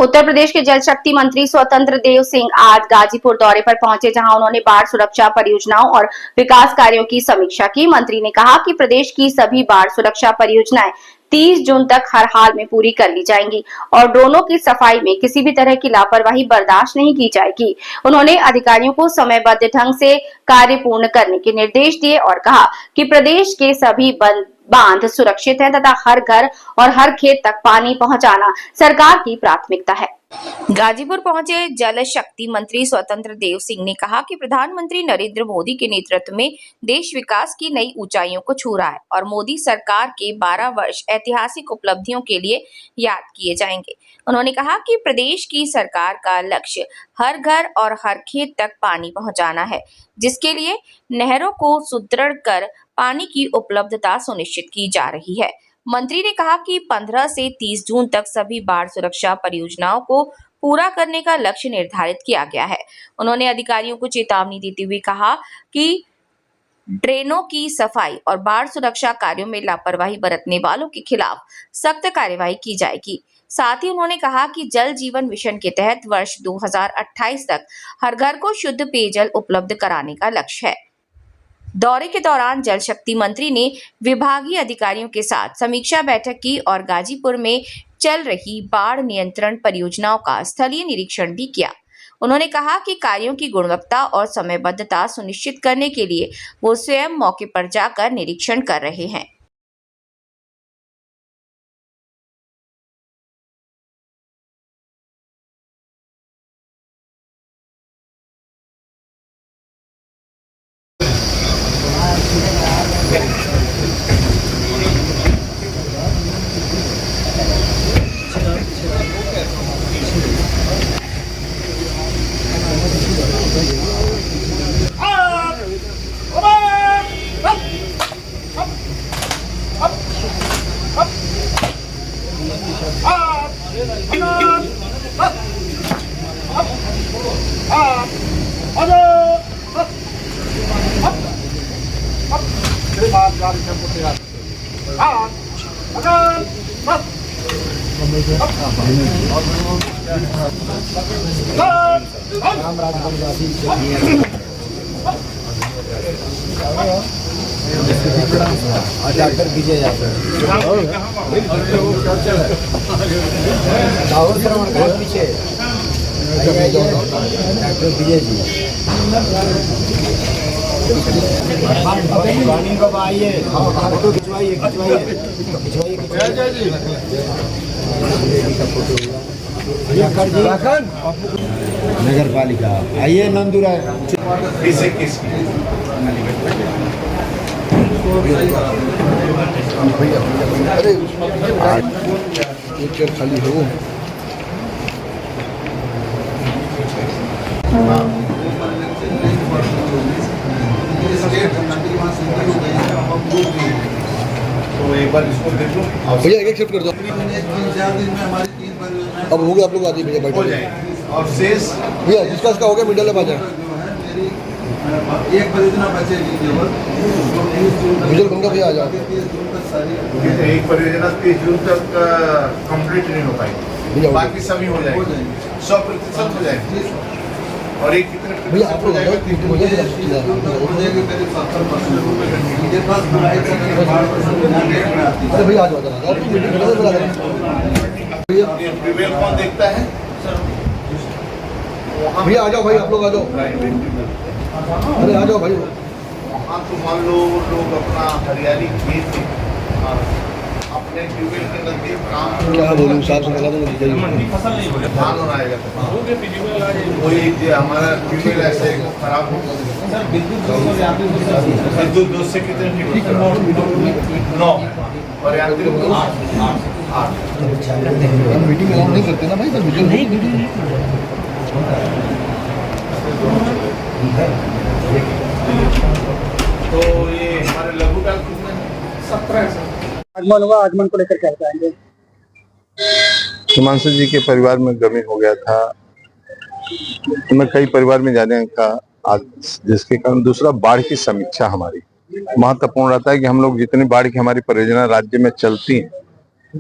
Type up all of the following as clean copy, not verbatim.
उत्तर प्रदेश के जल शक्ति मंत्री स्वतंत्र देव सिंह आज गाजीपुर दौरे पर पहुंचे, जहां उन्होंने बाढ़ सुरक्षा परियोजनाओं और विकास कार्यों की समीक्षा की। मंत्री ने कहा कि प्रदेश की सभी बाढ़ सुरक्षा परियोजनाएं 30 जून तक हर हाल में पूरी कर ली जाएंगी और ड्रोनों की सफाई में किसी भी तरह की लापरवाही बर्दाश्त नहीं की जाएगी। उन्होंने अधिकारियों को समयबद्ध ढंग से कार्य पूर्ण करने के निर्देश दिए और कहा कि प्रदेश के सभी बांध सुरक्षित है तथा हर घर और हर खेत तक पानी पहुंचाना सरकार की प्राथमिकता है। गाजीपुर पहुंचे जल शक्ति मंत्री स्वतंत्र देव सिंह ने कहा कि प्रधानमंत्री नरेंद्र मोदी के नेतृत्व में देश विकास की नई ऊंचाइयों को छू रहा है और मोदी सरकार के 12 वर्ष ऐतिहासिक उपलब्धियों के लिए याद किए जाएंगे। उन्होंने कहा कि प्रदेश की सरकार का लक्ष्य हर घर और हर खेत तक पानी पहुंचाना है, जिसके लिए नहरों को सुदृढ़ कर पानी की उपलब्धता सुनिश्चित की जा रही है। मंत्री ने कहा कि 15 से 30 जून तक सभी बाढ़ सुरक्षा परियोजनाओं को पूरा करने का लक्ष्य निर्धारित किया गया है। उन्होंने अधिकारियों को चेतावनी देते हुए कहा कि ड्रेनों की सफाई और बाढ़ सुरक्षा कार्यों में लापरवाही बरतने वालों के खिलाफ सख्त कार्यवाही की जाएगी। साथ ही उन्होंने कहा कि जल जीवन मिशन के तहत वर्ष 2028 तक हर घर को शुद्ध पेयजल उपलब्ध कराने का लक्ष्य है। दौरे के दौरान जल शक्ति मंत्री ने विभागीय अधिकारियों के साथ समीक्षा बैठक की और गाजीपुर में चल रही बाढ़ नियंत्रण परियोजनाओं का स्थलीय निरीक्षण भी किया। उन्होंने कहा कि कार्यों की गुणवत्ता और समयबद्धता सुनिश्चित करने के लिए वो स्वयं मौके पर जाकर निरीक्षण कर रहे हैं। डॉक्टर विजय यादव पीछे डॉक्टर विजय जी कब आइए, फोटो खिंचवाइए नगर पालिका आइए नंदुरा अरे खाली हो तो एक बार इसको देख लो भैया, एक शिफ्ट कर दो। 3-4 दिन में हमारी 3 परियोजनाएं अब हो गया, आप लोग आदि भैया हो जाएंगे और शेष भैया जिसका इसका हो गया मीडिया में आ जाए। एक परियोजना बचेगी केवल, विजय बंगा भैया आ जाओ। 30 जून तक सारी एक परियोजना 30 जून तक कंप्लीट नहीं हो पाएगी, बाकी सभी हो जाएंगे, 100% हो जाएंगे। और एक कितने भैया आप लोग करीब 70% मुझे पास जुलाई तक अरे भैया आ जाओ प्रीवेल कौन देखता है भैया, आ जाओ भाई, आप लोग आ जाओ। अरे आ जाओ भाई। वहाँ तो मान लो लोग अपना हरियाली खेत अपने ट्यूबवेल के नजदीक काम क्या बोलूँ, साफ सुथरा फसल नहीं हो धान हो आएगा कोई हमारा ट्यूबवेल ऐसे खराब हो विद्युत दोष से कितने 9 और यांत्रिक 8 मीटिंग अलाउ नहीं करते ना भाई, तो विजुअल नहीं तो ये हमारे लघु डाल कितने 17 आगमन हुआ, आगमन को लेकर क्या बताएंगे? हिमांशु जी के परिवार में गमी हो गया था, तो मैं कई परिवार में जाने का आज, जिसके कारण दूसरा बाढ़ की समीक्षा हमारी महत्वपूर्ण रहता है कि हम लोग जितनी बाढ़ की हमारी परियोजना राज्य में चलती हैं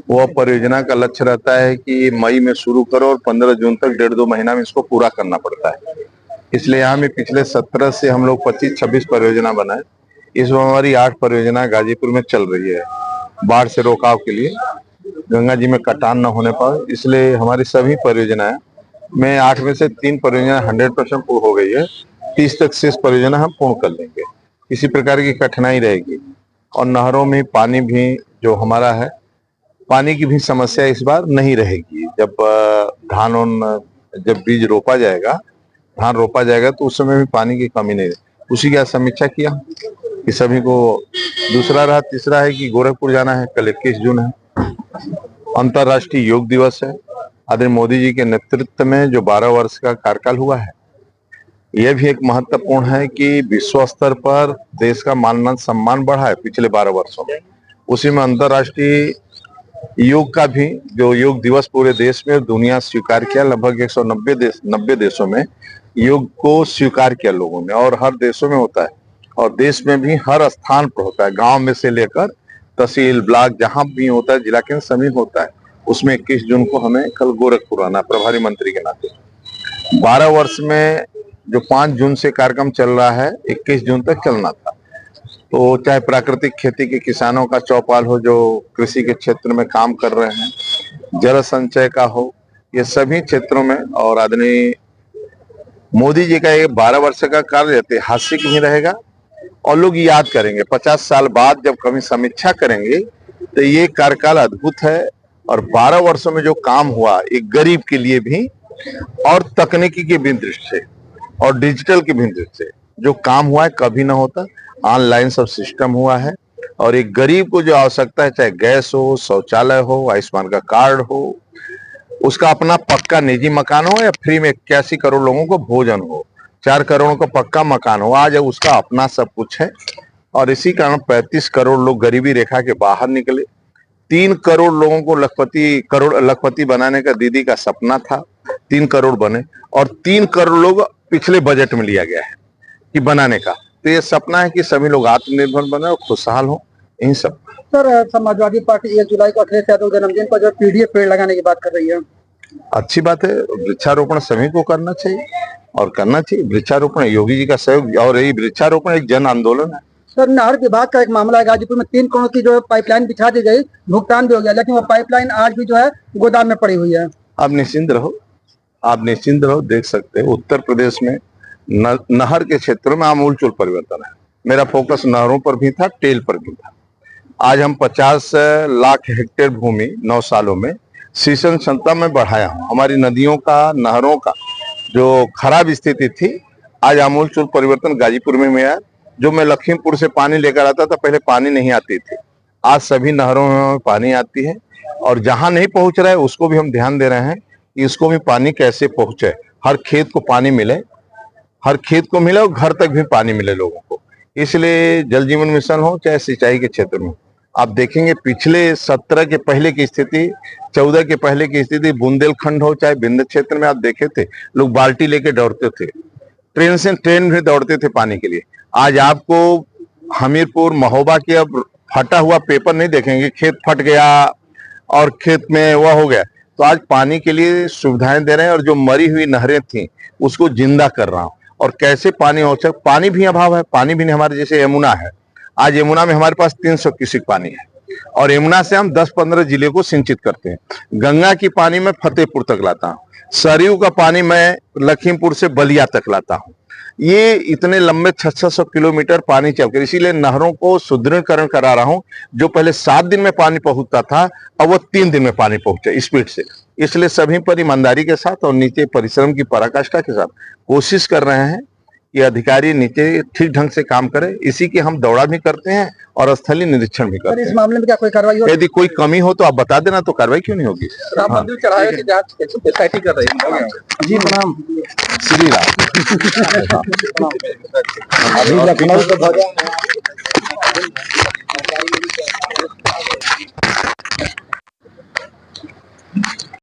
वो परियोजना का लक्ष्य रहता है कि मई में शुरू करो और 15 जून तक 1.5-2 महीना में इसको पूरा करना पड़ता है। इसलिए यहाँ में पिछले 17 से हम लोग 25-26 परियोजना बनाए। इस बार हमारी 8 परियोजना गाजीपुर में चल रही है बाढ़ से रोकाव के लिए, गंगा जी में कटान न होने पर। इसलिए हमारी सभी परियोजनाएं में 8 में से 3 परियोजना 100% पूर्ण हो गई है। 30 तक शेष परियोजना हम पूर्ण कर लेंगे, किसी प्रकार की कठिनाई रहेगी। और नहरों में पानी भी जो हमारा है, पानी की भी समस्या इस बार नहीं रहेगी। जब जब बीज रोपा जाएगा, धान रोपा जाएगा तो उस समय भी पानी की कमी नहीं रहेगी। उसी की समीक्षा किया कि सभी को। दूसरा तीसरा है कि गोरखपुर जाना है, कल 21 जून है, अंतर्राष्ट्रीय योग दिवस है। आदरणीय मोदी जी के नेतृत्व में जो 12 वर्ष का कार्यकाल हुआ है, यह भी एक महत्वपूर्ण है कि विश्व स्तर पर देश का मान सम्मान बढ़ा है पिछले 12 वर्षों में। उसी में अंतर्राष्ट्रीय योग का भी जो योग दिवस पूरे देश में दुनिया स्वीकार किया। लगभग 190 देशों में योग को स्वीकार किया लोगों ने, और हर देशों में होता है, और देश में भी हर स्थान पर होता है। गांव में से लेकर तहसील, ब्लॉक, जहां भी होता है, जिला केंद्र सभी होता है। उसमें 21 जून को हमें कल गोरखपुर आना, प्रभारी मंत्री के नाते। 12 वर्ष में जो 5 जून से कार्यक्रम चल रहा है, 21 जून तक चलना था। तो चाहे प्राकृतिक खेती के किसानों का चौपाल हो, जो कृषि के क्षेत्र में काम कर रहे हैं, जल संचय का हो, ये सभी क्षेत्रों में। और आदरणीय मोदी जी का ये 12 वर्ष का कार्य ऐतिहासिक भी रहेगा, और लोग याद करेंगे 50 साल बाद जब कभी समीक्षा करेंगे तो ये कार्यकाल अद्भुत है। और 12 वर्षों में जो काम हुआ, एक गरीब के लिए भी, और तकनीकी की भी दृष्टि से, और डिजिटल की भी दृष्टि से जो काम हुआ है, कभी ना होता। ऑनलाइन सब सिस्टम हुआ है, और एक गरीब को जो आवश्यकता है, चाहे गैस हो, शौचालय हो, आयुष्मान का कार्ड हो, उसका अपना पक्का निजी मकान हो, या फ्री में 81 करोड़ लोगों को भोजन हो, 4 करोड़ का पक्का मकान हो, आज उसका अपना सब कुछ है। और इसी कारण 35 करोड़ लोग गरीबी रेखा के बाहर निकले। 3 करोड़ लोगों को लखपति बनाने का दीदी का सपना था, 3 करोड़ बने। और 3 करोड़ लोग पिछले बजट में लिया गया है कि बनाने का। तो ये सपना है कि सभी लोग आत्मनिर्भर बने और खुशहाल हो, इन सब। सर, समाजवादी पार्टी 1 जुलाई को अखिलेश यादव जन्मदिन पर जो पीडीएफ पेड़ लगाने की बात कर रही है, अच्छी बात है। वृक्षारोपण सभी को करना चाहिए, और करना चाहिए वृक्षारोपण। योगी जी का सहयोग, और यही वृक्षारोपण एक जन आंदोलन है। सर, नहर विभाग का एक मामला है, गाजीपुर में 3 करोड़ की जो पाइपलाइन बिछा दी गई, भुगतान भी हो गया, लेकिन वो पाइपलाइन आज भी जो है गोदाम में पड़ी हुई है। आप निश्चिंत रहो, देख सकते हो उत्तर प्रदेश में नहर के क्षेत्रों में आमूलचूल परिवर्तन है। मेरा फोकस नहरों पर भी था, टेल पर भी था। आज हम 50 लाख हेक्टेयर भूमि 9 सालों में सिंचाई क्षमता में बढ़ाया हूं। हमारी नदियों का, नहरों का जो खराब स्थिति थी, आज आमूलचूल परिवर्तन गाजीपुर में आया। जो मैं लखीमपुर से पानी लेकर आता था, पहले पानी नहीं आती थी, आज सभी नहरों में पानी आती है। और जहां नहीं पहुंच रहा है उसको भी हम ध्यान दे रहे हैं कि इसको भी पानी कैसे पहुंचे, हर खेत को पानी मिले, हर खेत को मिले, और घर तक भी पानी मिले लोगों को। इसलिए जल जीवन मिशन हो, चाहे सिंचाई के क्षेत्र में, आप देखेंगे पिछले 17 के पहले की स्थिति, 14 के पहले की स्थिति, बुंदेलखंड हो चाहे विंध्य क्षेत्र में, आप देखे थे लोग बाल्टी लेके दौड़ते थे, ट्रेन भी दौड़ते थे पानी के लिए। आज आपको हमीरपुर, महोबा के अब फटा हुआ पेपर नहीं देखेंगे, खेत फट गया और खेत में वह हो गया। तो आज पानी के लिए सुविधाएं दे रहे हैं, और जो मरी हुई नहरें थी उसको जिंदा कर रहा हूं। और कैसे पानी हो सकता, पानी भी अभाव है, पानी भी नहीं। हमारे जैसे यमुना है, आज यमुना में हमारे पास 300 क्यूसेक पानी है, और यमुना से हम 10-15 जिले को सिंचित करते हैं। गंगा की पानी मैं फतेहपुर तक लाता हूँ, सरयू का पानी मैं लखीमपुर से बलिया तक लाता हूँ। ये इतने लंबे 600 किलोमीटर पानी चलकर, इसीलिए नहरों को सुदृढ़ीकरण करा रहा हूं। जो पहले 7 दिन में पानी पहुंचता था, अब वो 3 दिन में पानी पहुंचे स्पीड से। इसलिए सभी पर ईमानदारी के साथ और नीचे परिश्रम की पराकाष्ठा के साथ कोशिश कर रहे हैं कि अधिकारी नीचे ठीक ढंग से काम करे। इसी की हम दौड़ा भी करते हैं और स्थलीय निरीक्षण भी करते हैं। इस मामले में क्या कोई कार्रवाई हो? यदि कोई कमी हो तो आप बता देना, तो कार्रवाई क्यों नहीं होगी। राम मंदिर चढ़ाए की जांच एसआईटी कर रही है। जी प्रणाम। श्री राम। अभी लखनऊ